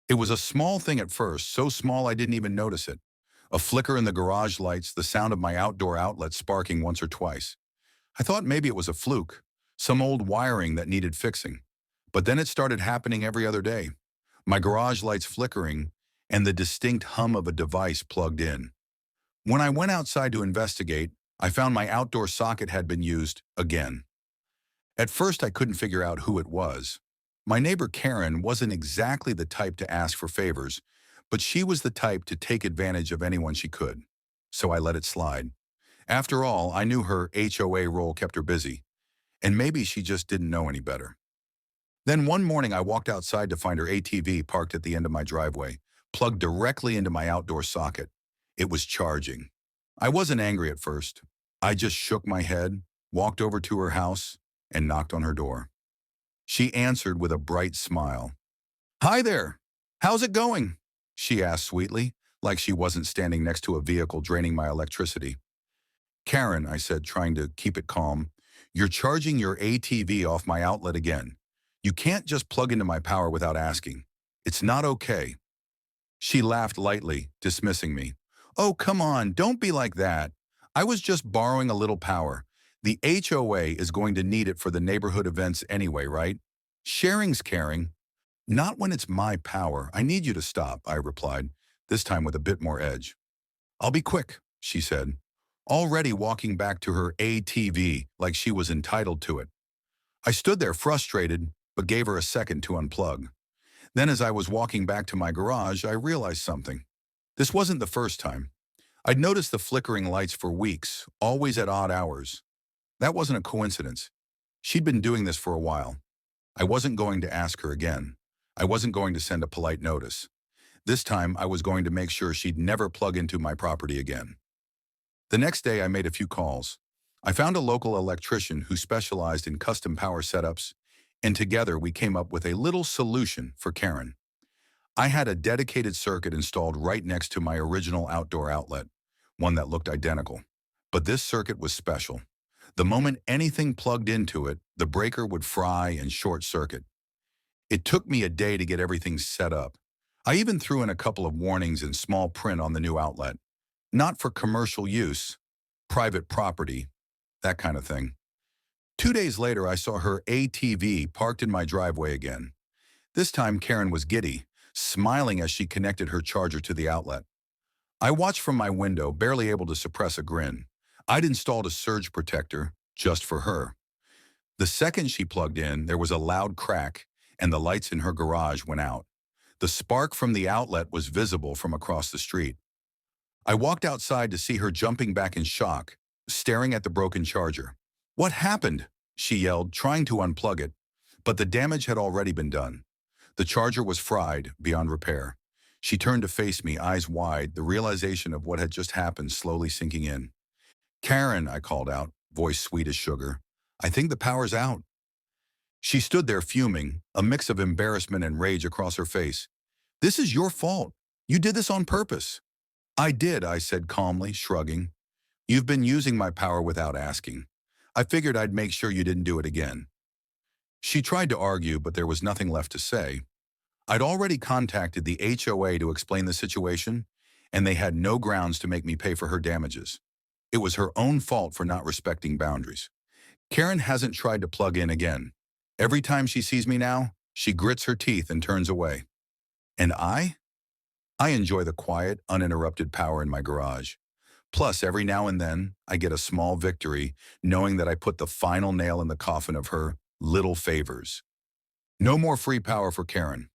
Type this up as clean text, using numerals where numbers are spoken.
It was a small thing at first, so small I didn't even notice it. A flicker in the garage lights, the sound of my outdoor outlet sparking once or twice. I thought maybe it was a fluke, some old wiring that needed fixing. But then it started happening every other day. My garage lights flickering and the distinct hum of a device plugged in. When I went outside to investigate, I found my outdoor socket had been used again. At first, I couldn't figure out who it was. My neighbor Karen wasn't exactly the type to ask for favors, but she was the type to take advantage of anyone she could. So I let it slide. After all, I knew her HOA role kept her busy, and maybe she just didn't know any better. Then one morning I walked outside to find her ATV parked at the end of my driveway, plugged directly into my outdoor socket. It was charging. I wasn't angry at first. I just shook my head, walked over to her house, and knocked on her door. She answered with a bright smile. "Hi there. How's it going?" she asked sweetly, like she wasn't standing next to a vehicle draining my electricity. "Karen," I said, trying to keep it calm, "you're charging your ATV off my outlet again. You can't just plug into my power without asking. It's not okay." She laughed lightly, dismissing me. "Oh, come on, don't be like that. I was just borrowing a little power. The HOA is going to need it for the neighborhood events anyway, right? Sharing's caring." "Not when it's my power. I need you to stop," I replied, this time with a bit more edge. "I'll be quick," she said, already walking back to her ATV like she was entitled to it. I stood there frustrated, but gave her a second to unplug. Then as I was walking back to my garage, I realized something. This wasn't the first time. I'd noticed the flickering lights for weeks, always at odd hours. That wasn't a coincidence. She'd been doing this for a while. I wasn't going to ask her again. I wasn't going to send a polite notice. This time, I was going to make sure she'd never plug into my property again. The next day, I made a few calls. I found a local electrician who specialized in custom power setups, and together we came up with a little solution for Karen. I had a dedicated circuit installed right next to my original outdoor outlet, one that looked identical. But this circuit was special. The moment anything plugged into it, the breaker would fry and short circuit. It took me a day to get everything set up. I even threw in a couple of warnings in small print on the new outlet. Not for commercial use, private property, that kind of thing. 2 days later, I saw her ATV parked in my driveway again. This time, Karen was giddy, smiling as she connected her charger to the outlet. I watched from my window, barely able to suppress a grin. I'd installed a surge protector just for her. The second she plugged in, there was a loud crack, and the lights in her garage went out. The spark from the outlet was visible from across the street. I walked outside to see her jumping back in shock, staring at the broken charger. "What happened?" she yelled, trying to unplug it, but the damage had already been done. The charger was fried, beyond repair. She turned to face me, eyes wide, the realization of what had just happened slowly sinking in. "Karen," I called out, voice sweet as sugar, "I think the power's out." She stood there fuming, a mix of embarrassment and rage across her face. "This is your fault. You did this on purpose." "I did," I said calmly, shrugging. "You've been using my power without asking. I figured I'd make sure you didn't do it again." She tried to argue, but there was nothing left to say. I'd already contacted the HOA to explain the situation, and they had no grounds to make me pay for her damages. It was her own fault for not respecting boundaries. Karen hasn't tried to plug in again. Every time she sees me now, she grits her teeth and turns away. And I enjoy the quiet, uninterrupted power in my garage. Plus, every now and then, I get a small victory, knowing that I put the final nail in the coffin of her little favors. No more free power for Karen.